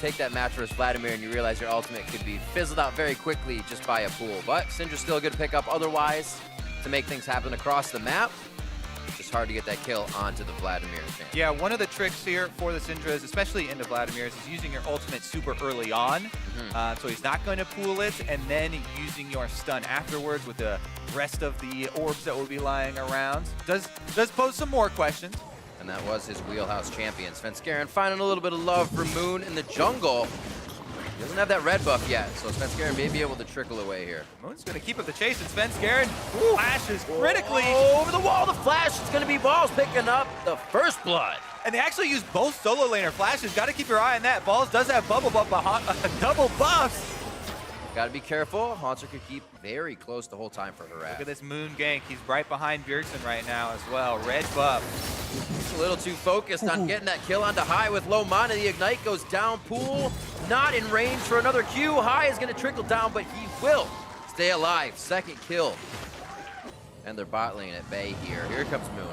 take that match versus Vladimir and you realize your ultimate could be fizzled out very quickly just by a pool. But Syndra's still good to pick up otherwise to make things happen across the map. Just hard to get that kill onto the Vladimir champ. Yeah, one of the tricks here for the Syndras, especially into Vladimir's, is using your ultimate super early on. So he's not going to pool it, and then using your stun afterwards with the rest of the orbs that will be lying around. Does pose some more questions. And that was his wheelhouse champion. Svenskeren finding a little bit of love for Moon in the jungle. He doesn't have that red buff yet, so Svenskeren may be able to trickle away here. Moon's going to keep up the chase, and Svenskeren flashes critically. Over the wall, the flash. It's going to be Balls picking up the first blood. And they actually use both solo laner flashes. Got to keep your eye on that. Balls does have bubble buff, double buffs. Got to be careful. Haunter could keep very close the whole time for Harass. Look at this Moon gank. He's right behind Bjergsen right now as well. Red buff. He's a little too focused on getting that kill onto High with low mana. The Ignite goes down. Pool not in range for another Q. High is going to trickle down, but he will stay alive. Second kill. And they're bot lane at bay here. Here comes Moon.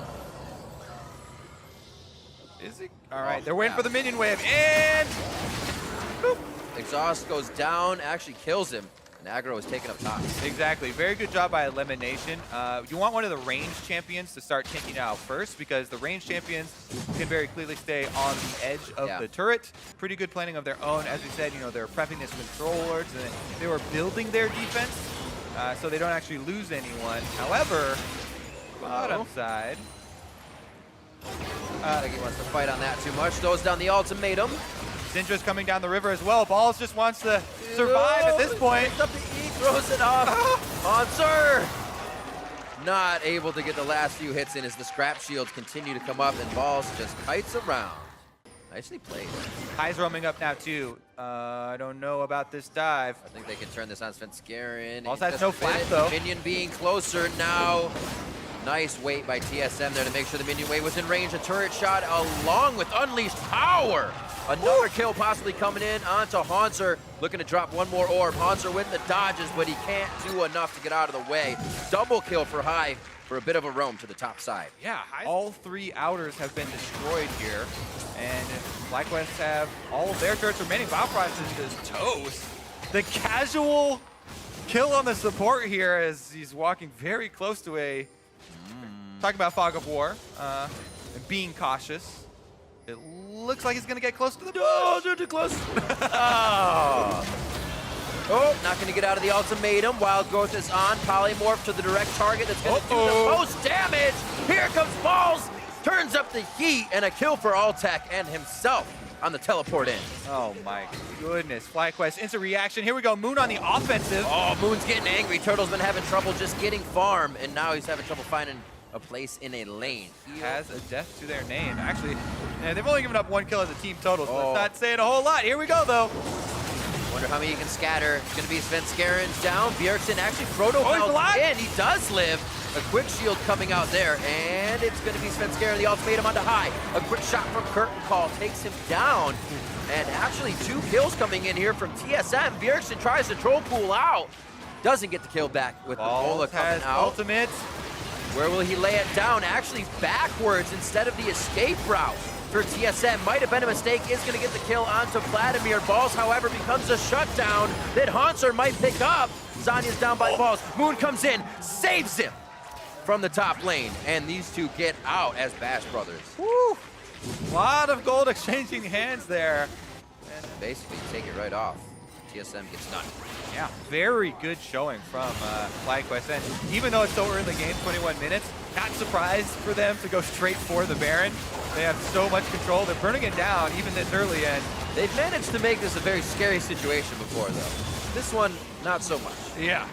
Is he? All right, they're waiting for the minion wave, and boop. Exhaust goes down, actually kills him, and aggro is taken up top. Exactly, very good job by elimination. You want one of the range champions to start taking it out first, because the range champions can very clearly stay on the edge of the turret. Pretty good planning of their own. As we said, you know, they're prepping this control wards, and they were building their defense, so they don't actually lose anyone. However, bottom side. I think he wants to fight on that too much. Throws down the ultimatum. Syndra's coming down the river as well. Balls just wants to survive at this point. Up the E, throws it off. Haunter! Not able to get the last few hits in as the scrap shields continue to come up and Balls just kites around. Nicely played. High's roaming up now too. I don't know about this dive. I think they can turn this on Svenskeren. Balls has no flash though. Minion being closer now. Nice wait by TSM there to make sure the minion wave was in range. A turret shot along with unleashed power. Another kill possibly coming in onto Haunter. Looking to drop one more orb. Haunter with the dodges, but he can't do enough to get out of the way. Double kill for High for a bit of a roam to the top side. Yeah, all three outers have been destroyed here. And FlyQuest have all of their turrets remaining. Valprice is just toast. The casual kill on the support here as he's walking very close to a... Talking about Fog of War, and being cautious. It looks like he's going to get close to the bush. Oh, they're too close. Oh, not going to get out of the ultimatum. Wild Growth is on. Polymorph to the direct target that's going to do the most damage. Here comes Balls. Turns up the heat and a kill for Altec and himself on the teleport in. Oh my goodness. FlyQuest, instant reaction. Here we go. Moon on the offensive. Oh, Moon's getting angry. Turtle's been having trouble just getting farm, and now he's having trouble finding a place in a lane. He has a death to their name. Actually, they've only given up one kill as a team total, so that's not saying a whole lot. Here we go, though. Wonder how many he can scatter. It's going to be Svenskeren's down. Bjergsen actually Frodo in. He does live. A quick shield coming out there, and it's going to be Svenskeren, the ultimatum onto High. A quick shot from Curtain Call takes him down. And actually 2 kills coming in here from TSM. Bjergsen tries to troll pool out. Doesn't get the kill back with the Bola coming out. Ultimate. Where will he lay it down? Actually backwards instead of the escape route for TSM. Might have been a mistake. Is going to get the kill onto Vladimir. Balls, however, becomes a shutdown that Haunter might pick up. Zanya's down by Balls. Moon comes in, saves him from the top lane. And these two get out as Bash Brothers. Woo! A lot of gold exchanging hands there. And basically take it right off. TSM gets none. Yeah, very good showing from FlyQuest. And even though it's so early in the game, 21 minutes, not surprised for them to go straight for the Baron. They have so much control. They're burning it down even this early, and they've managed to make this a very scary situation before, though. This one, not so much. Yeah,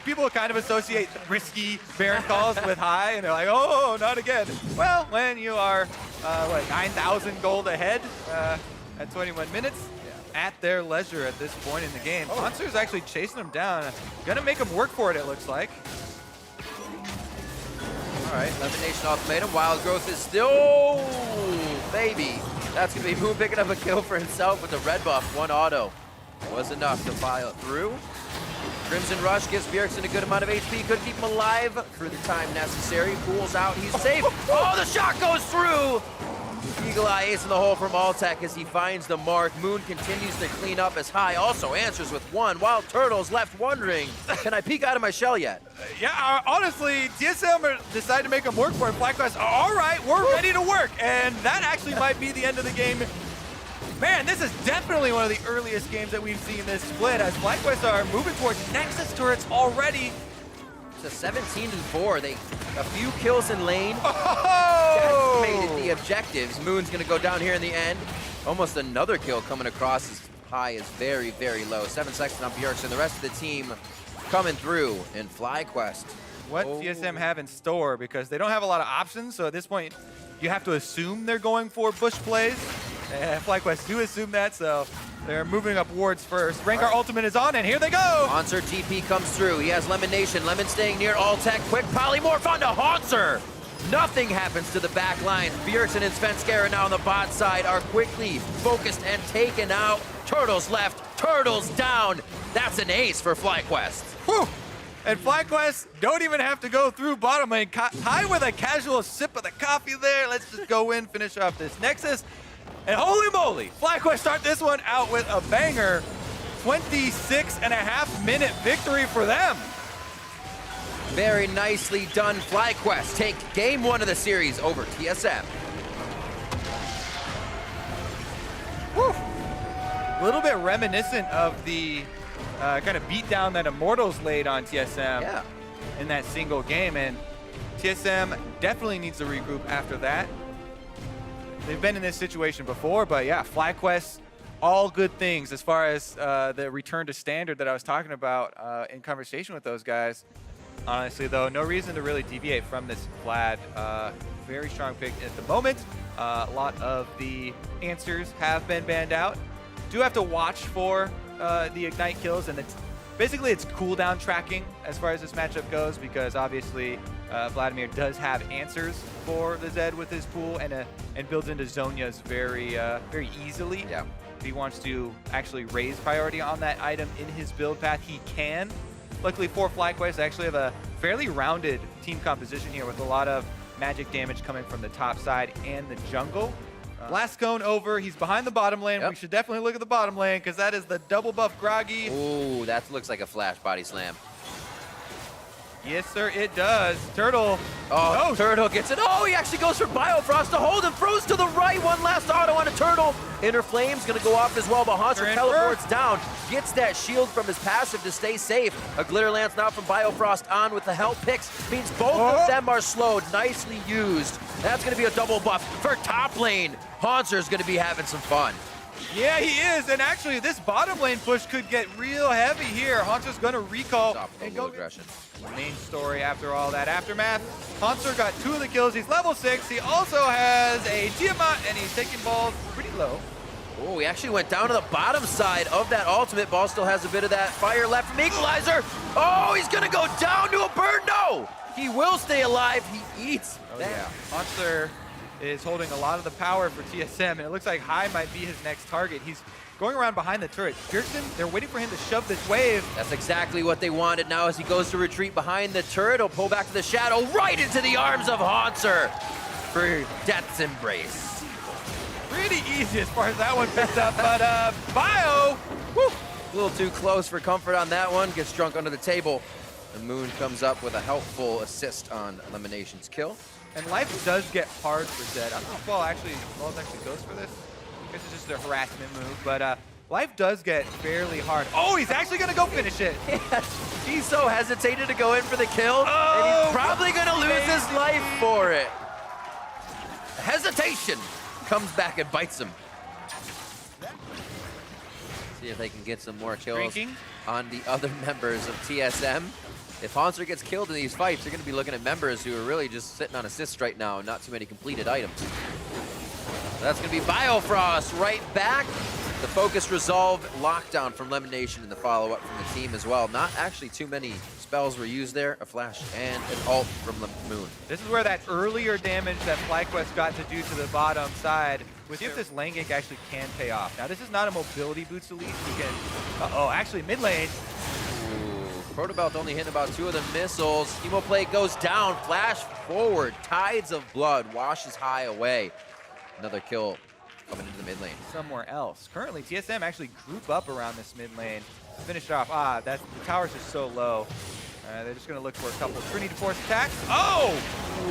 people kind of associate risky Baron calls with High, and they're like, oh, not again. Well, when you are, 9,000 gold ahead at 21 minutes, at their leisure at this point in the game. Monster's actually chasing him down. Gonna make him work for it, it looks like. All right, Elimination Ultimatum. Wild Growth is still, baby. That's gonna be Moon picking up a kill for himself with the red buff. 1 auto was enough to file through. Crimson Rush gives Bjergsen a good amount of HP. Could keep him alive for the time necessary. Pulls out, he's safe. Oh, the shot goes through. Eagle Eye ace in the hole from Altec as he finds the mark. Moon continues to clean up as High also answers with one, while Turtle's left wondering, can I peek out of my shell yet? Yeah, honestly, TSM decided to make him work for it. FlyQuest, all right, we're ready to work. And that actually might be the end of the game. Man, this is definitely one of the earliest games that we've seen this split as FlyQuest are moving towards Nexus turrets already. It's a 17-4. A few kills in lane. Oh! Decimated the objectives. Moon's gonna go down here in the end. Almost another kill coming across as High is very, very low. 7 seconds on Bjergsen. The rest of the team coming through in FlyQuest. What TSM have in store, because they don't have a lot of options, so at this point you have to assume they're going for bush plays. And FlyQuest do assume that, so they're moving up wards first. Rengar ultimate is on, and here they go! Haunter TP comes through. He has Lemon Nation. Lemon staying near Altec. Quick polymorph onto Haunter. Nothing happens to the back line. Bjergsen and Svenskeren now on the bot side are quickly focused and taken out. Turtles left, Turtles down. That's an ace for FlyQuest. Whew. And FlyQuest don't even have to go through bottom lane. High with a casual sip of the coffee there. Let's just go in, finish off this Nexus. And holy moly, FlyQuest start this one out with a banger. 26.5-minute victory for them. Very nicely done. FlyQuest take game 1 of the series over TSM. Woo. A little bit reminiscent of the kind of beatdown that Immortals laid on TSM in that single game. And TSM definitely needs to regroup after that. They've been in this situation before, but yeah, FlyQuest, all good things as far as the return to standard that I was talking about in conversation with those guys. Honestly, though, no reason to really deviate from this Vlad. Very strong pick at the moment. A lot of the answers have been banned out. Do have to watch for the Ignite kills, and basically it's cooldown tracking as far as this matchup goes, because obviously Vladimir does have answers for the Zed with his pool and builds into Zhonya's very easily. Yeah. If he wants to actually raise priority on that item in his build path, he can. Luckily for FlyQuest, they actually have a fairly rounded team composition here with a lot of magic damage coming from the top side and the jungle. Last cone over. He's behind the bottom lane. We should definitely look at the bottom lane because that is the double buff Groggy. Ooh, that looks like a flash body slam. Yes, sir, it does. Turtle. Oh, no. Turtle gets it. Oh, he actually goes for Biofrost to hold and throws to the right. One last auto on a Turtle. Inner Flame's going to go off as well, but Haunter teleports down. Gets that shield from his passive to stay safe. A Glitter Lance now from Biofrost on with the health picks. Means both of them are slowed. Nicely used. That's going to be a double buff for top lane. Haunter's going to be having some fun. Yeah, he is, and actually this bottom lane push could get real heavy here. Haunter's going to recall and go aggression. Main story after all that aftermath. Haunter got 2 of the kills. He's level 6. He also has a Tiamat, and he's taking balls pretty low. Oh, he actually went down to the bottom side of that ultimate. Ball still has a bit of that fire left from Equalizer. Oh, he's going to go down to a burn. No, he will stay alive. He eats. Oh, yeah. Haunter is holding a lot of the power for TSM, and it looks like High might be his next target. He's going around behind the turret. Bjergsen, they're waiting for him to shove this wave. That's exactly what they wanted. Now as he goes to retreat behind the turret, he'll pull back to the shadow, right into the arms of Haunter for Death's Embrace. Pretty easy as far as that one picked up, but Bio, whew, a little too close for comfort on that one. Gets drunk under the table. The Moon comes up with a helpful assist on Elimination's kill. And life does get hard for Zed. I don't know if Ball actually goes for this. I guess it's just a harassment move, but life does get fairly hard. Oh, he's actually going to go finish it. Yes. He's so hesitated to go in for the kill, and he's probably going to lose his life for it. Hesitation comes back and bites him. See if they can get some more kills on the other members of TSM. If Haunter gets killed in these fights, you're going to be looking at members who are really just sitting on assists right now, not too many completed items. That's going to be Biofrost right back. The focus resolve lockdown from Lemonation in the follow-up from the team as well. Not actually too many spells were used there. A flash and an ult from Moon. This is where that earlier damage that FlyQuest got to do to the bottom side, see if this lane gank actually can pay off. Now this is not a mobility boost elite. You can, actually mid lane. Protobelt only hitting about 2 of the missiles. Hemoplate goes down, flash forward. Tides of blood washes High away. Another kill coming into the mid lane. Somewhere else. Currently, TSM actually group up around this mid lane. Finish it off. The tower's just so low. They're just going to look for a couple Trinity Force attacks. Oh!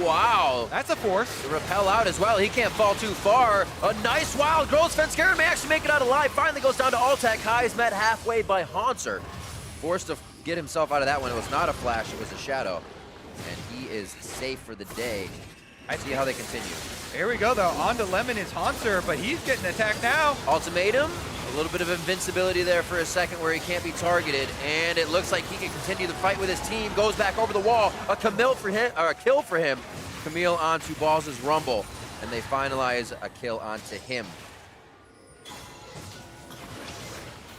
Wow. That's a force. The repel out as well. He can't fall too far. A nice wild growth. Svenskeren may actually make it out alive. Finally goes down to Altec. High is met halfway by Haunter. Forced to get himself out of that one. It was not a flash, it was a shadow. And he is safe for the day. I see how they continue. Here we go, though. On to Lemon is Haunter, but he's getting attacked now. Ultimatum. A little bit of invincibility there for a second where he can't be targeted, and it looks like he can continue the fight with his team. Goes back over the wall. A kill for him. Camille onto Balls' Rumble, and they finalize a kill onto him.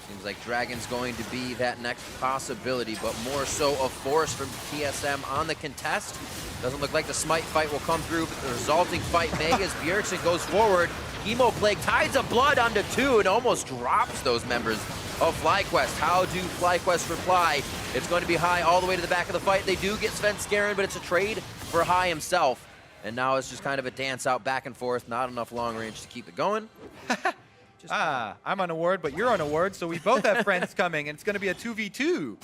Seems like Dragon's going to be that next possibility, but more so a force from TSM on the contest. Doesn't look like the Smite fight will come through, but the resulting fight may as Bjergsen goes forward. Emo Plague Tides of Blood onto 2 and almost drops those members of FlyQuest. How do FlyQuest reply? It's going to be High all the way to the back of the fight. They do get Svenskeren, but it's a trade for High himself. And now it's just kind of a dance out back and forth. Not enough long range to keep it going. I'm on a ward, but you're on a ward, so we both have friends coming, and it's going to be a 2v2.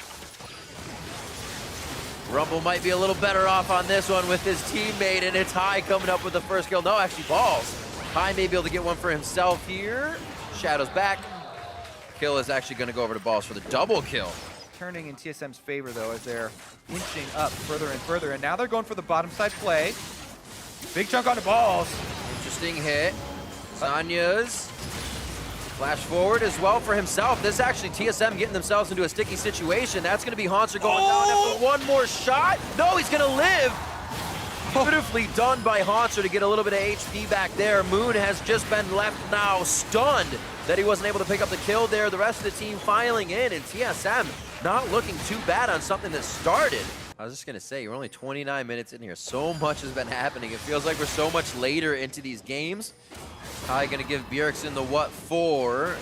Rumble might be a little better off on this one with his teammate, and it's High coming up with the first kill. No, actually Balls. High may be able to get one for himself here. Shadow's back. Kill is actually going to go over to Balls for the double kill. Turning in TSM's favor, though, as they're inching up further and further, and now they're going for the bottom side play. Big chunk on the Balls. Interesting hit. Sanya's flash forward as well for himself. This actually TSM getting themselves into a sticky situation. That's going to be Haunter going down after one more shot. No, he's going to live. Beautifully done by Haunter to get a little bit of HP back there. Moon has just been left now stunned that he wasn't able to pick up the kill there. The rest of the team filing in, and TSM not looking too bad on something that started. I was just going to say, we're only 29 minutes in here. So much has been happening. It feels like we're so much later into these games. High going to give Bjergsen the what for.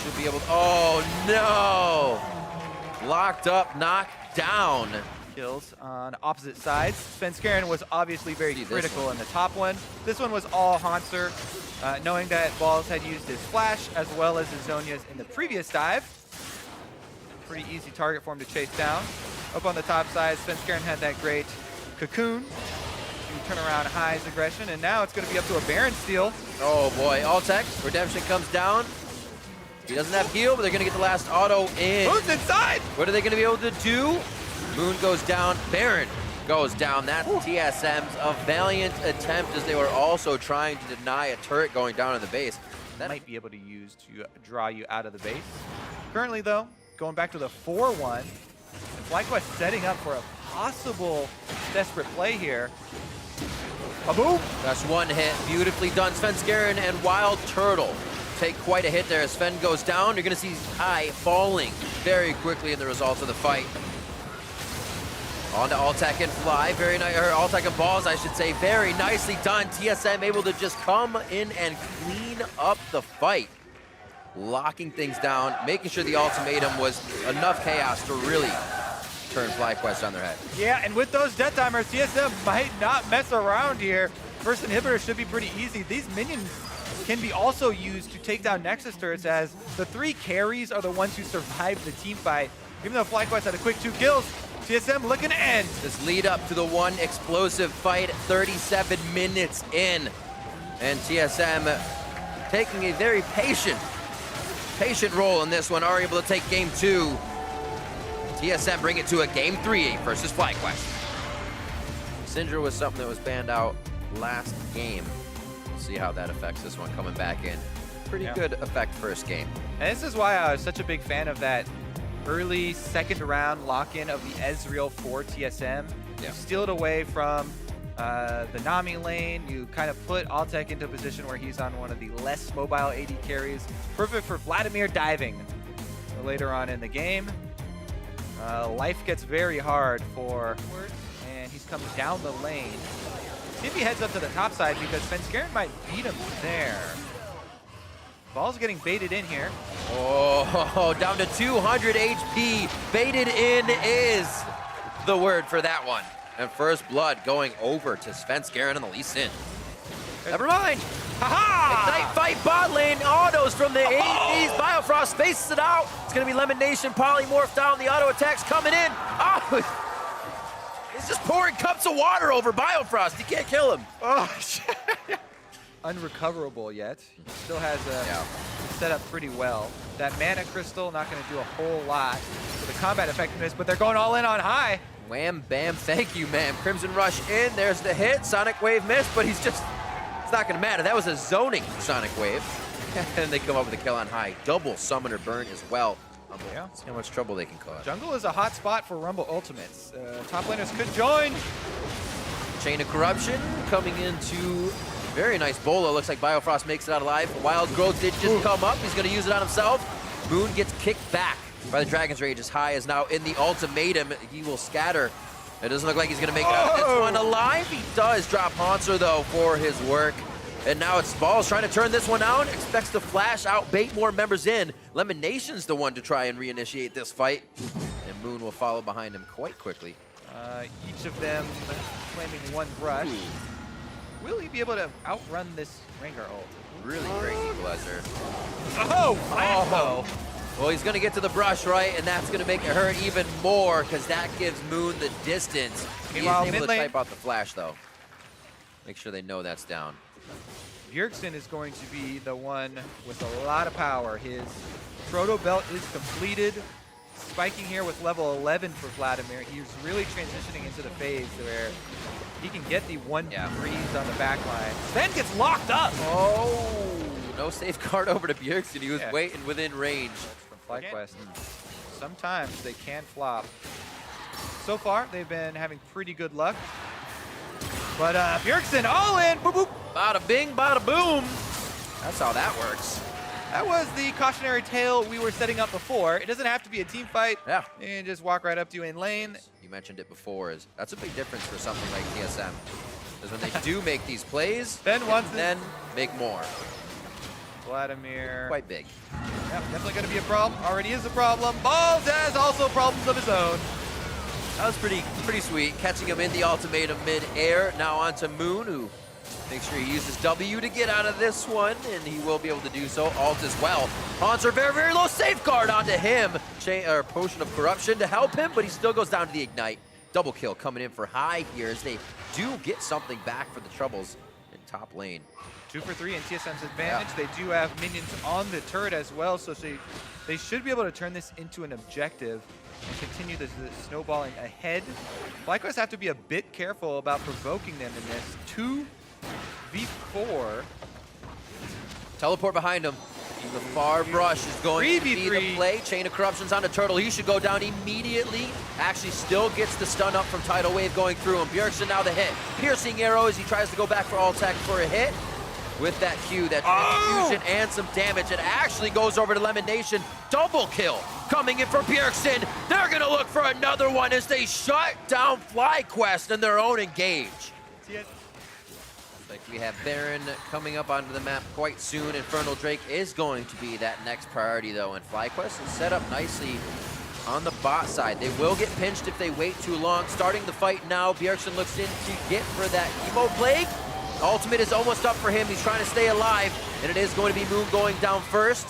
Should be able to, oh no! Locked up, knocked down. Kills on opposite sides. Svenskeren was obviously very critical in the top one. This one was all Haunter, knowing that Balls had used his flash as well as his Zhonya's in the previous dive. Pretty easy target for him to chase down. Up on the top side, Svenskeren had that great cocoon to turn around High's aggression, and now it's going to be up to a Baron steal. Oh boy, Altec, Redemption comes down. He doesn't have heal, but they're going to get the last auto in. Moon's inside! What are they going to be able to do? Moon goes down, Baron goes down. That's TSM's a valiant attempt, as they were also trying to deny a turret going down in the base. That might be able to use to draw you out of the base. Currently though, going back to the 4-1, and FlyQuest setting up for a possible desperate play here. A boom! That's one hit, beautifully done. Svenskeren and Wild Turtle take quite a hit there. As Sven goes down, you're gonna see High falling very quickly in the results of the fight. On to Altec and Fly, very nice, or Altec and Balls, I should say, very nicely done. TSM able to just come in and clean up the fight. Locking things down, making sure the ultimatum was enough chaos to really turn FlyQuest on their head. Yeah, and with those death timers, TSM might not mess around here. First inhibitor should be pretty easy. These minions can be also used to take down Nexus turrets, as the 3 carries are the ones who survived the team fight. Even though FlyQuest had a quick 2 kills, TSM looking to end. This lead up to the one explosive fight, 37 minutes in. And TSM taking a very patient role in this one, are able to take game 2. TSM bring it to a game 3 versus FlyQuest. Syndra was something that was banned out last game. We'll see how that affects this one coming back in. Pretty good effect first game. And this is why I was such a big fan of that early second round lock-in of the Ezreal for TSM. You steal it away from the Nami lane. You kind of put Altec into a position where he's on one of the less mobile AD carries. Perfect for Vladimir diving later on in the game. Life gets very hard for, and he's coming down the lane. See if he heads up to the top side, because Svenskeren might beat him there. Ball's getting baited in here. Oh, down to 200 HP. Baited in is the word for that one. And first blood going over to Svenskeren on the Lee Sin. Never mind. Ignite fight bot lane, autos from the APs. Biofrost faces it out. It's gonna be Lemon Nation, polymorph down, the auto attacks coming in. Oh, he's just pouring cups of water over Biofrost. You can't kill him. Oh, shit. Unrecoverable yet. He still has a set up pretty well. That mana crystal not gonna do a whole lot for the combat effectiveness, but they're going all in on high. Wham, bam, thank you, ma'am. Crimson Rush in, there's the hit. Sonic Wave missed, but he's just, it's not gonna matter. That was a zoning Sonic Wave. And they come up with a kill on high. Double Summoner Burn as well. Yeah. See how much trouble they can cause. Jungle is a hot spot for Rumble Ultimates. Top laners could join. Chain of Corruption coming into very nice Bolo. Looks like Biofrost makes it out alive. Wild Growth did just come up. He's gonna use it on himself. Moon gets kicked back by the Dragon's Rage as High is now in the ultimatum. He will scatter. It doesn't look like he's gonna make it out of this one alive. He does drop Haunter though for his work. And now it's Balls trying to turn this one out. Expects to flash out, bait more members in. Lemon Nation's the one to try and reinitiate this fight. And Moon will follow behind him quite quickly. Each of them claiming one brush. Will he be able to outrun this Rengar ult? Really great equalizer. Oh! Well, he's gonna get to the brush, right? And that's gonna make it hurt even more because that gives Moon the distance. He's able to type out the flash though. Make sure they know that's down. Bjergsen is going to be the one with a lot of power. His Proto Belt is completed. Spiking here with level 11 for Vladimir. He's really transitioning into the phase where he can get the one freeze on the back line. Then gets locked up. Oh, no safeguard over to Bjergsen. He was waiting within range. From FlyQuest. Sometimes they can flop. So far, they've been having pretty good luck. But Bjergsen all in. Boop, boop. Bada bing, bada boom. That's how that works. That was the cautionary tale we were setting up before. It doesn't have to be a team fight. Yeah. And just walk right up to you in lane. You mentioned it before. That's a big difference for something like TSM. Because when they do make these plays, then make more. Vladimir. Quite big. Yep, definitely going to be a problem. Already is a problem. Balls has also problems of his own. That was pretty sweet. Catching him in the ultimatum mid-air. Now on to Moon, who makes sure he uses W to get out of this one, and he will be able to do so. Alt as well. Haunter very, very low safeguard onto him. Potion of Corruption to help him, but he still goes down to the Ignite. Double kill coming in for High here as they do get something back for the troubles in top lane. 2 for 3 in TSM's advantage. They do have minions on the turret as well, so they should be able to turn this into an objective and continue the snowballing ahead. FlyQuest have to be a bit careful about provoking them in this. 2v4. Teleport behind him. The far brush is going to be the play. Chain of Corruption's on the Turtle. He should go down immediately. Actually still gets the stun up from Tidal Wave going through him. Bjergsen now the hit. Piercing arrow as he tries to go back for all tech for a hit. With that Q, that transfusion and some damage. It actually goes over to Lemon Nation. Double kill coming in for Bjergsen. They're gonna look for another one as they shut down FlyQuest in their own engage. Like we have Baron coming up onto the map quite soon. Infernal Drake is going to be that next priority though, and FlyQuest is set up nicely on the bot side. They will get pinched if they wait too long. Starting the fight now, Bjergsen looks in to get for that Evo Plague. Ultimate is almost up for him. He's trying to stay alive, and it is going to be Moon going down first.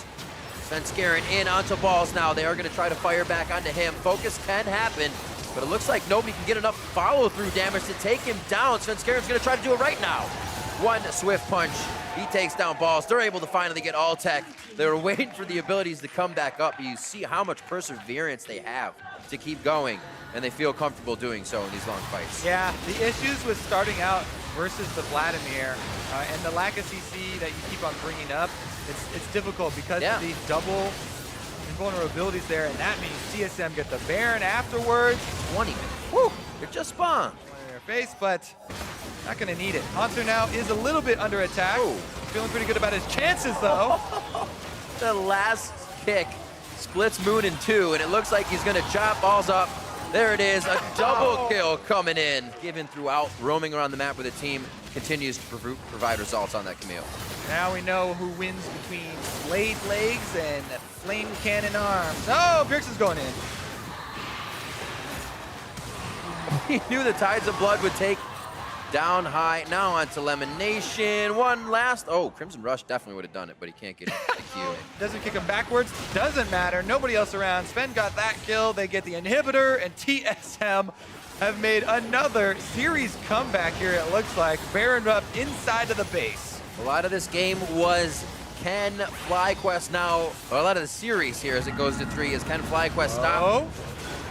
Svenskeren in onto Balls now. They are going to try to fire back onto him. Focus can happen, but it looks like nobody can get enough follow-through damage to take him down. Svenskeren's going to try to do it right now. One swift punch. He takes down Balls. They're able to finally get all tech. They were waiting for the abilities to come back up. You see how much perseverance they have to keep going, and they feel comfortable doing so in these long fights. Yeah, the issues with starting out versus the Vladimir and the lack of CC that you keep on bringing up, it's difficult because of the double invulnerabilities there, and that means TSM get the Baron afterwards. 20 minutes. Woo! It just spawned. In their face, but not gonna need it. Haunter now is a little bit under attack. Ooh. Feeling pretty good about his chances though. The last kick splits Moon in two, and it looks like he's gonna chop Balls up. There it is, a double kill coming in. Given throughout, roaming around the map with a team, continues to provide results on that Camille. Now we know who wins between Blade Legs and Flame Cannon Arms. Oh, Bjergsen's going in. He knew the Tides of Blood would take Down high, now onto Elimination. One last, oh, Crimson Rush definitely would have done it, but he can't get into the queue. Doesn't kick him backwards, doesn't matter. Nobody else around. Sven got that kill. They get the inhibitor, and TSM have made another series comeback here, it looks like. Baron up inside of the base. A lot of this game was, can FlyQuest now, or a lot of the series here as it goes to 3, is can FlyQuest stop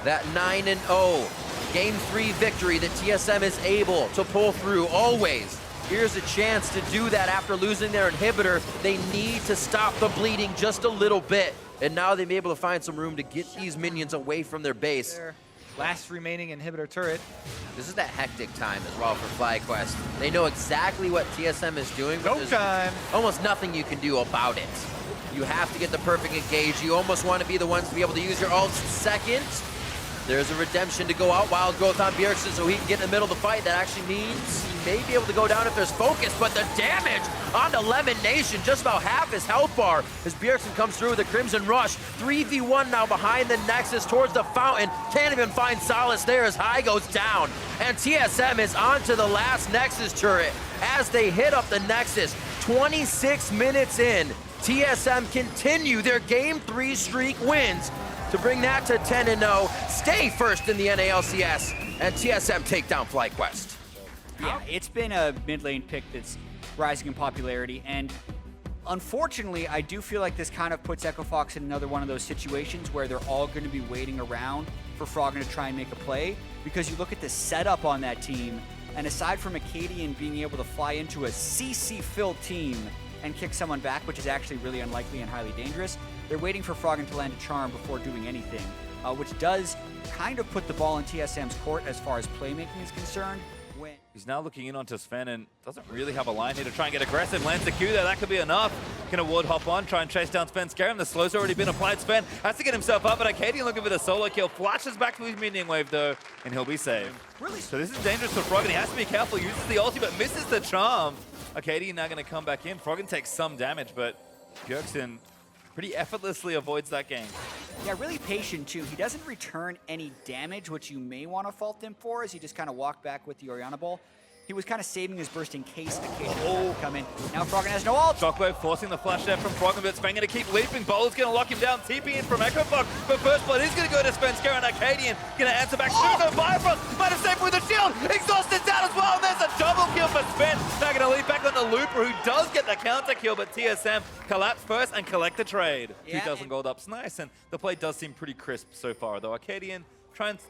that 9-0 Game 3 victory that TSM is able to pull through always. Here's a chance to do that after losing their inhibitor. They need to stop the bleeding just a little bit. And now they may be able to find some room to get these minions away from their base. Their last remaining inhibitor turret. This is that hectic time as well for FlyQuest. They know exactly what TSM is doing, but Go time. almost nothing you can do about it. You have to get the perfect engage. You almost want to be the ones to be able to use your ults second. There's a redemption to go out. Wild growth on Bjergsen so he can get in the middle of the fight. That actually means he may be able to go down if there's focus, but the damage onto Elimination, just about half his health bar as Bjergsen comes through with a Crimson Rush. 3v1 now behind the Nexus towards the fountain. Can't even find solace there as High goes down. And TSM is onto the last Nexus turret as they hit up the Nexus. 26 minutes in, TSM continue their Game 3 streak wins to bring that to 10-0, stay first in the NALCS, and TSM take down FlyQuest. Yeah, it's been a mid lane pick that's rising in popularity, and unfortunately, I do feel like this kind of puts Echo Fox in another one of those situations where they're all going to be waiting around for Froggen to try and make a play, because you look at the setup on that team, and aside from Acadian being able to fly into a CC-filled team and kick someone back, which is actually really unlikely and highly dangerous, they're waiting for Froggen to land a charm before doing anything, which does kind of put the ball in TSM's court as far as playmaking is concerned. He's now looking in onto Sven and doesn't really have a line here to try and get aggressive. Lands the Q there, that could be enough. Can a ward hop on, try and chase down Sven, scare him. The slow's already been applied. Sven has to get himself up, but Acadian looking for the solo kill. Flashes back to his minion wave though, and he'll be saved. Really? So this is dangerous for Froggen. He has to be careful, uses the ulti, but misses the charm. Acadian now gonna come back in. Froggen takes some damage, but Bjergsen pretty effortlessly avoids that game. Yeah, really patient too. He doesn't return any damage, which you may want to fault him for, as he just kind of walked back with the Orianna ball. He was kind of saving his burst in case occasionally come in. Now Froggen has no ult. Shockwave forcing the flash there from Froggen, but Sven going to keep leaping. Bowler's going to lock him down. TP in from Echo Fox, but first blood is going to go to Sven. Scare and Acadian going to answer back. Oh! Bifrost might have saved with a shield. Exhausted down as well, and there's a double kill for Sven. Now going to leap back on the Looper, who does get the counter kill, but TSM collapse first and collect the trade. Yeah, 2,000 gold up's nice, and the play does seem pretty crisp so far, though. Acadian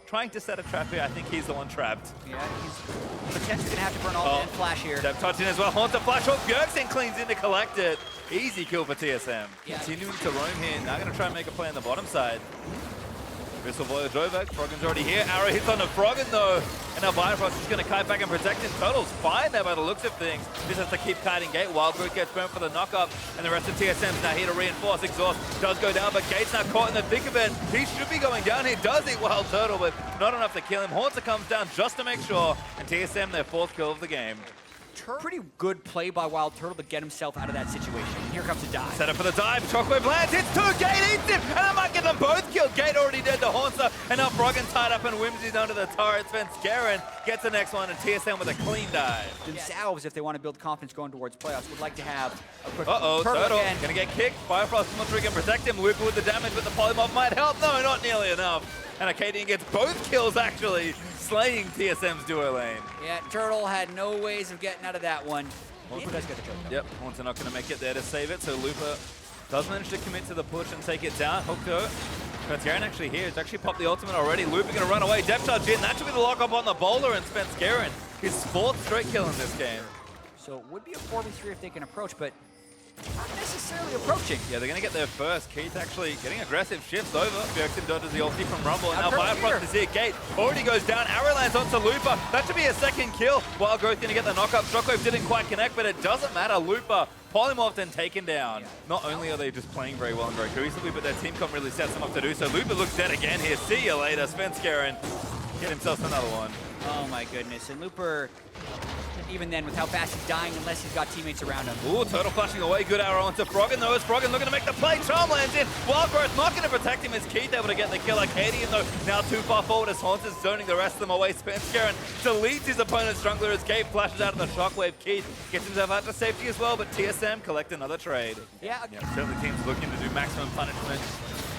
trying to set a trap here. I think he's the one trapped. Yeah, he's potentially going to have to burn ult and flash here. Step touch in as well. Haunter flash hook. Bjergsen cleans in to collect it. Easy kill for TSM. Yeah. Continuing to roam here. Now going to try and make a play on the bottom side. Whistle Voya Drovak. Froggen's already here. Arrow hits on the Froggen though. And now Bifrost is going to kite back and protect him. Turtle's fine there by the looks of things. Just has to keep kiting Gate. Wildgrowth gets burnt for the knock-up. And the rest of TSM's now here to reinforce. Exhaust does go down, but Gate's now caught in the thick of it. He should be going down. He does eat Wild Turtle, but not enough to kill him. Haunter comes down just to make sure. And TSM, their 4th kill of the game. Pretty good play by Wild Turtle to get himself out of that situation. Here comes a dive. Set up for the dive. Shockwave lands. It's 2. Gate eats him. And that might get them both killed. Gate already dead to Haunter. And now Froggen tied up and Whimsy's under the turret. Sven Skaren gets the next one. And TSM with a clean dive. Themselves, if they want to build confidence going towards playoffs, would like to have a quick Turtle again. Gonna get kicked. Bifrost not sure he can protect him. Looper with the damage, but the polymorph might help. No, not nearly enough. And Acadian gets both kills actually, slaying TSM's duo lane. Yeah, Turtle had no ways of getting out of that one. Looper does get the choke though. Yep, Haunter not going to make it there to save it, so Looper does manage to commit to the push and take it down. Hook though. Spenskaren actually here. He's actually popped the ultimate already. Looper going to run away. Depth charge in. That should be the lock-up on the bowler, and Spenskaren, his 4th straight kill in this game. So it would be a 4v3 if they can approach, but not necessarily approaching. Yeah, they're going to get there first. Keith actually getting aggressive, shifts over. Bjergsen dodges the ulti from Rumble, and now Bifrost is here. Gate already goes down. Arrow lands onto Looper. That should be a 2nd kill. Wild Growth going to get the knock-up. Shockwave didn't quite connect, but it doesn't matter. Looper polymorphed and taken down. Yeah. Not only are they just playing very well and very cohesively, but their team comp really sets them up to do so. Looper looks dead again here. See you later. Spenskaren get himself another one. Oh my goodness. And Looper, even then with how fast he's dying unless he's got teammates around him. Ooh, Turtle flashing away. Good arrow onto Froggen, though. Is Froggen looking to make the play? Charm lands in. Wildgrowth not going to protect him. Is Keith able to get the kill? Arcadian, though, now too far forward as Haunts is zoning the rest of them away. Spenskeren deletes his opponent's jungler as Gabe flashes out of the shockwave. Keith gets himself out to safety as well, but TSM collect another trade. Yeah, Certainly teams looking to do maximum punishment.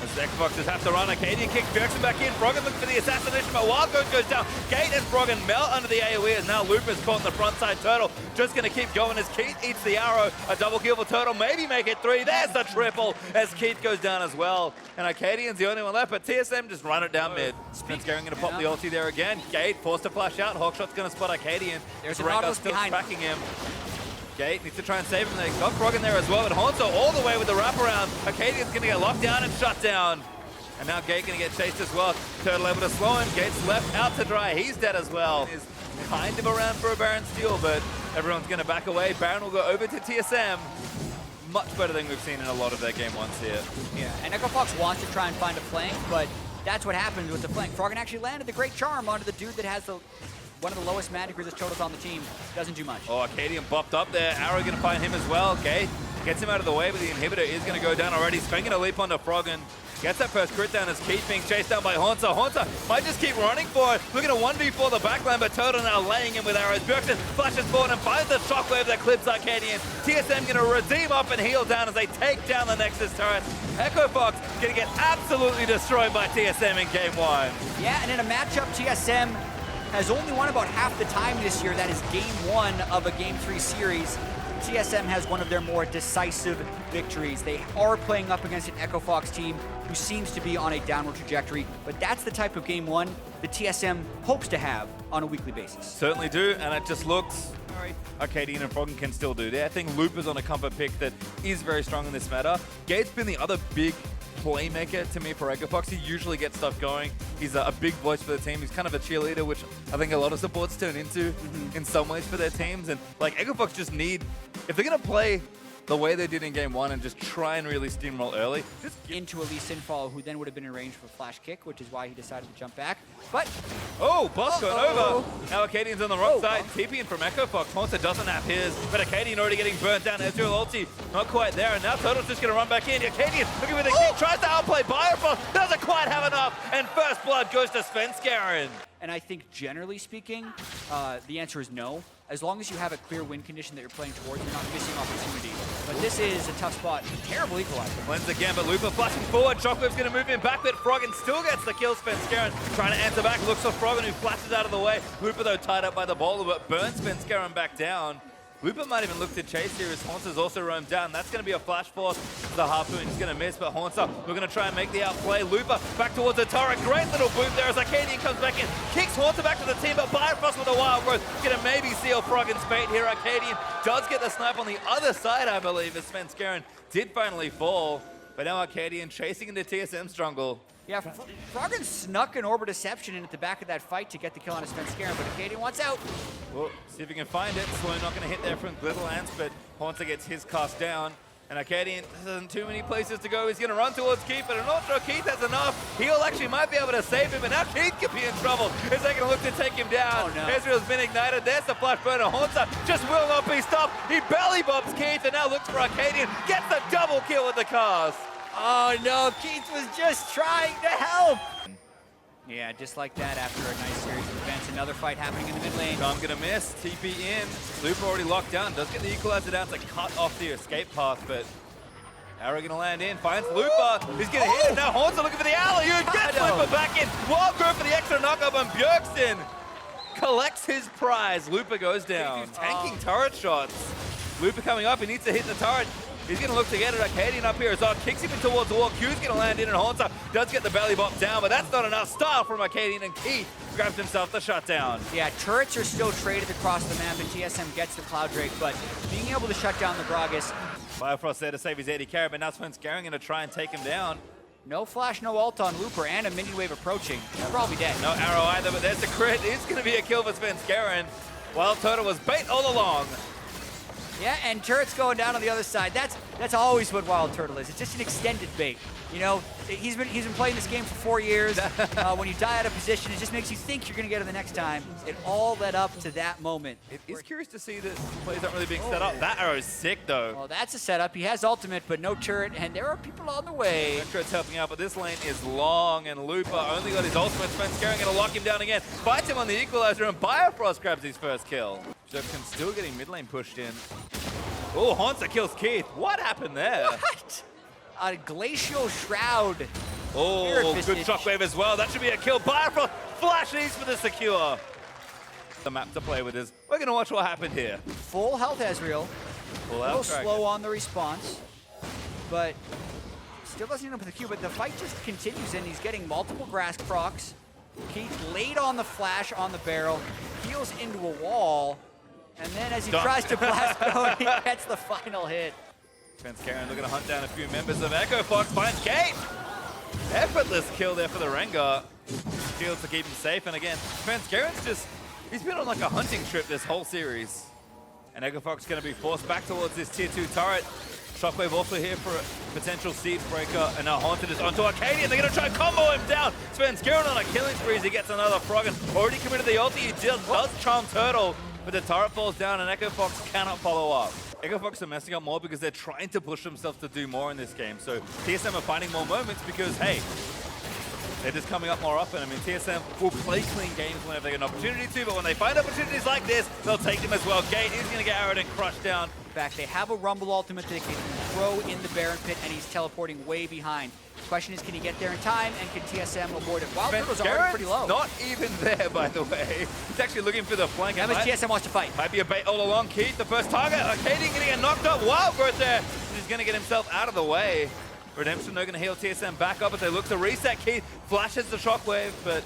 As the Xboxers have to run, Arcadian kicks Bjergsen back in. Froggen looking for the assassination, but Wildgrowth goes down. Gate and Froggen melt under the AoE as now Looper's caught in the front side. Turtle just going to keep going as Keith eats the arrow. A double kill for Turtle, maybe make it 3. There's the triple as Keith goes down as well. And Arcadian's the only one left, but TSM just run it down mid. Spenskeren going to pop the ulti there again. Gate forced to flash out. Hawkshot's going to spot Arcadian. There's an Rengar auto still behind. tracking him. Gate needs to try and save him. They got Froggen there as well, but Hanzo all the way with the wraparound. Arcadian's going to get locked down and shut down. And now Gate going to get chased as well. Turtle able to slow him. Gate's left out to dry. He's dead as well. Is kind of around for a Baron steal, but everyone's going to back away. Baron will go over to TSM. Much better than we've seen in a lot of their game ones here. Yeah, and Echo Fox wants to try and find a flank, but that's what happens with the flank. Froggen actually landed the Great Charm onto the dude that has one of the lowest magic resist totals on the team. Doesn't do much. Oh, Arcadian bopped up there. Arrow going to find him as well. Gate gets him out of the way, but the inhibitor is going to go down already. Sven going to leap onto Froggen. Gets that first crit down as Keith being chased down by Haunter. Haunter might just keep running for it. Looking at 1v4 the backline, but Turtle now laying him with arrows. Bjergsen flashes forward and finds the shockwave that clips Arcadian. TSM going to redeem up and heal down as they take down the Nexus turret. Echo Fox going to get absolutely destroyed by TSM in game 1. Yeah, and in a matchup, TSM has only won about half the time this year. That is game 1 of a game 3 series. TSM has one of their more decisive victories. They are playing up against an Echo Fox team who seems to be on a downward trajectory, but that's the type of game 1 that TSM hopes to have on a weekly basis. Certainly do, and it just looks Arcadian and Froggen can still do that. I think Looper's on a comfort pick that is very strong in this meta. Gate's been the other big playmaker to me for Echo Fox. He usually gets stuff going. He's a big voice for the team. He's kind of a cheerleader, which I think a lot of supports turn into in some ways for their teams. And like Echo Fox just need, if they're going to play the way they did in game 1 and just try and really steamroll early. Just into Elise Sinfall, who then would have been in range for a flash kick, which is why he decided to jump back. But oh, boss going over. Now Arcadian's on the wrong side. TPing from Echo Fox. Haunter doesn't have his, but Arcadian already getting burnt down. Ezreal ulti, not quite there. And now Turtle's just going to run back in. Arcadian looking for the kick, tries to outplay Biofrost, doesn't quite have enough. And first blood goes to Svenskeren. And I think generally speaking, the answer is no. As long as you have a clear win condition that you're playing towards, you're not missing opportunity. But this is a tough spot. Terrible equalizer. Cleanse again, but Looper flashing forward. Shockwave's going to move him back, but Froggen still gets the kill. Spenskeren trying to answer back. Looks for Froggen, who flashes out of the way. Looper, though, tied up by the bowler, but burns Spenskeren back down. Looper might even look to chase here as Haunter's also roamed down. That's going to be a flash force. The Harpoon is going to miss, but Haunter, we're going to try and make the outplay. Looper back towards the turret. Great little boot there as Arcadian comes back in. Kicks Haunter back to the team, but Biofrost with a wild growth. Going to maybe seal Froggen's fate here. Arcadian does get the snipe on the other side, I believe, as Spenskeren did finally fall. But now Arcadian chasing into TSM's jungle. Yeah, Froggen snuck an Orb of Deception in at the back of that fight to get the kill on his Spenskeren, but Arcadian wants out. Well, see if he can find it. Slow not going to hit there from Glitterlance, but Haunter gets his cast down. And Arcadian hasn't too many places to go. He's going to run towards Keith, but I'm not sure Keith has enough. Heal actually might be able to save him, and now Keith could be in trouble as they're going to look to take him down. Oh, no. Ezreal's been ignited. There's the flash burner. Haunter just will not be stopped. He belly bumps Keith and now looks for Arcadian. Gets the double kill with the cast. Oh no, Keith was just trying to help. Yeah, just like that after a nice series of events. Another fight happening in the mid lane. I'm gonna miss. TP in. Looper already locked down. Does get the equalizer down to cut off the escape path, but Arrow gonna land in. Finds Looper. He's gonna hit it. Now Haunter looking for the alley. Gets Looper back in. Wild growth for the extra knockup, and Bjergsen collects his prize. Looper goes down. Tanking turret shots. Looper coming up. He needs to hit the turret. He's going to look to get it. Arcadian up here as well. Kicks him in towards the wall. Q's going to land in, and Haunter does get the belly bop down, but that's not enough. Style from Arcadian, and Keith grabs himself the shutdown. Yeah, turrets are still traded across the map, and TSM gets the Cloud Drake, but being able to shut down the Gragas. Biofrost there to save his AD carry, but now Svenskeren going to try and take him down. No flash, no ult on Looper, and a minion wave approaching. He's probably dead. No arrow either, but there's the crit. It's going to be a kill for Svenskeren. Wild Turtle was bait all along. Yeah, and turrets going down on the other side. That's That's always what Wild Turtle is. It's just an extended bait. You know, he's been playing this game for 4 years. When you die out of position, it just makes you think you're going to get it the next time. It all led up to that moment. It is curious to see that plays aren't really being set up. That arrow is sick, though. Well, that's a setup. He has ultimate, but no turret, and there are people on the way. Turret's helping out, but this lane is long, and Looper only got his ultimate. Svenskeren going to lock him down again. Fights him on the equalizer, and Bifrost grabs his first kill. Jokkin still getting mid lane pushed in. Oh, Hansa kills Keith. What happened there? What? A Glacial Shroud. Oh, good shockwave as well. That should be a kill. Bifrost flashes for the secure. The map to play with is, we're going to watch what happened here. Full health Ezreal. Full A little health slow Dragon. on the response, but still doesn't end up with a Q, but the fight just continues, and he's getting multiple grasp procs. Keith late on the flash on the barrel, heals into a wall, and then as he tries to blast going, he gets the final hit. Svenskeren looking to hunt down a few members of Echo Fox, finds Kate. Effortless kill there for the Rengar. Shields to keep him safe, and again, Svenskeren's just, he's been on like a hunting trip this whole series. And Echo Fox going to be forced back towards this tier 2 turret. Shockwave also here for a potential Siege Breaker, and now Haunted is onto Arcadian. They're going to try and combo him down. Svenskeren on a killing spree as he gets another Froggen. Already committed the ulti, he just does charm Turtle, but the turret falls down and Echo Fox cannot follow up. Echo Fox are messing up more because they're trying to push themselves to do more in this game. So TSM are finding more moments because, hey, they're just coming up more often. I mean, TSM will play clean games whenever they get an opportunity to, but when they find opportunities like this, they'll take them as well. Gate is going to get arrowed and crushed down. In fact, they have a Rumble ultimate that they can throw in the Baron pit, and he's teleporting way behind. The question is, can he get there in time, and can TSM avoid it? Wild Turtle's already pretty low. Not even there, by the way. He's actually looking for the flank. How much TSM wants to fight? Might be a bait all along. Keith, the first target. Arcadian going to get knocked up. Wild Growth there. He's going to get himself out of the way. Redemption, they're going to heal TSM back up as they look to reset. Keith flashes the shockwave, but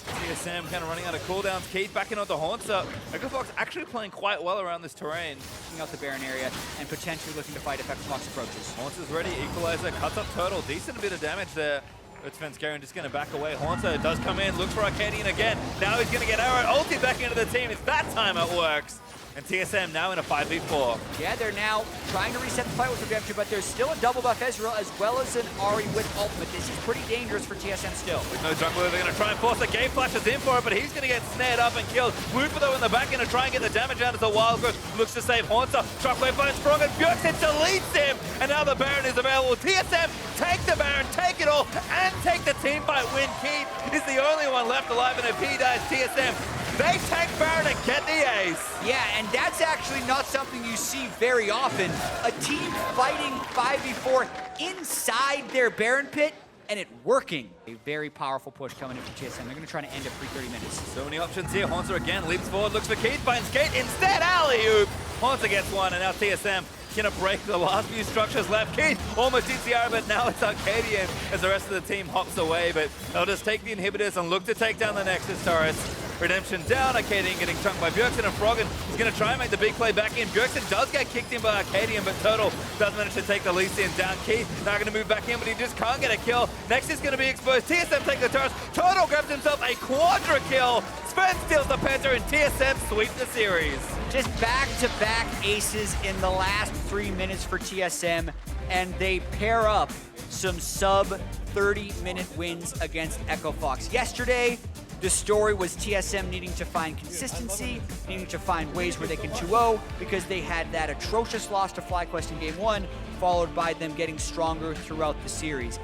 TSM kind of running out of cooldowns. Keith backing onto Haunter. Echo Fox actually playing quite well around this terrain. Taking out the Baron area and potentially looking to fight if Echo Fox approaches. Haunter's ready. Equalizer cuts up Turtle. Decent bit of damage there. But Svenskeren just going to back away. Haunter does come in, looks for Arcadian again. Now he's going to get arrowed. Ulti back into the team. It's that time it works. And TSM now in a 5v4. Yeah, they're now trying to reset the fight with Redemption, but there's still a double buff Ezreal as well as an Ahri with ultimate. This is pretty dangerous for TSM still. With no jungler, they're going to try and force the Game Flashes in for it, but he's going to get snared up and killed. Looper, though, in the back, going to try and get the damage out of the Wild Growth. Looks to save Haunter. Shockwave finds Frog, and Bjergsen deletes him. And now the Baron is available. TSM, take the Baron, take it all, and take the team fight win. Keith is the only one left alive, and if he dies, TSM, they take Baron and get the ace. Yeah, and that's actually not something you see very often. A team fighting 5v4 inside their Baron pit, and it working. A very powerful push coming in from TSM. They're going to try to end it for 30 minutes. So many options here. Haunter again leaps forward, looks for Keith, finds Kate. Instead, alley-oop. Haunter gets one, and now TSM gonna break the last few structures left. Keith almost eats the arrow, but now it's Arcadian as the rest of the team hops away, but they'll just take the inhibitors and look to take down the Nexus turrets. Redemption down, Arcadian getting chunked by Bjergsen, and Froggen is going to try and make the big play back in. Bjergsen does get kicked in by Arcadian, but Turtle does manage to take the Lee Sin down. Keith now going to move back in, but he just can't get a kill. Nexus is going to be exposed. TSM take the turrets. Turtle grabs himself a quadra kill. Sven steals the Penta, and TSM sweep the series. Just back-to-back aces in the last 3 minutes for TSM, and they pair up some sub-30-minute wins against Echo Fox. Yesterday, the story was TSM needing to find consistency, needing to find ways where they can 2-0 because they had that atrocious loss to FlyQuest in Game 1, followed by them getting stronger throughout the series.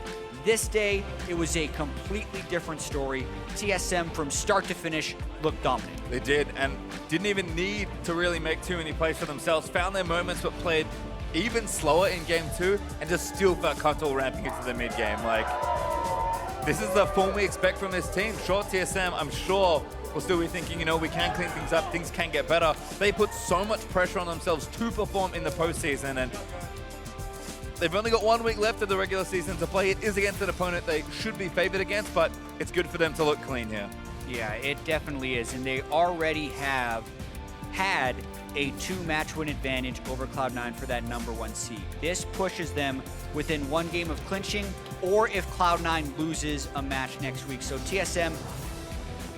This day, it was a completely different story. TSM, from start to finish, looked dominant. They did, and didn't even need to really make too many plays for themselves. Found their moments, but played even slower in Game 2, and just still felt comfortable ramping into the mid-game. Like, this is the form we expect from this team. Short TSM, I'm sure, will still be thinking, you know, we can clean things up, things can get better. They put so much pressure on themselves to perform in the postseason, and they've only got 1 week left of the regular season to play. It is against an opponent they should be favored against, but it's good for them to look clean here. Yeah, it definitely is, and they already have had a 2-match win advantage over Cloud9 for that #1 seed. This pushes them within 1 game of clinching, or if Cloud9 loses a match next week. So TSM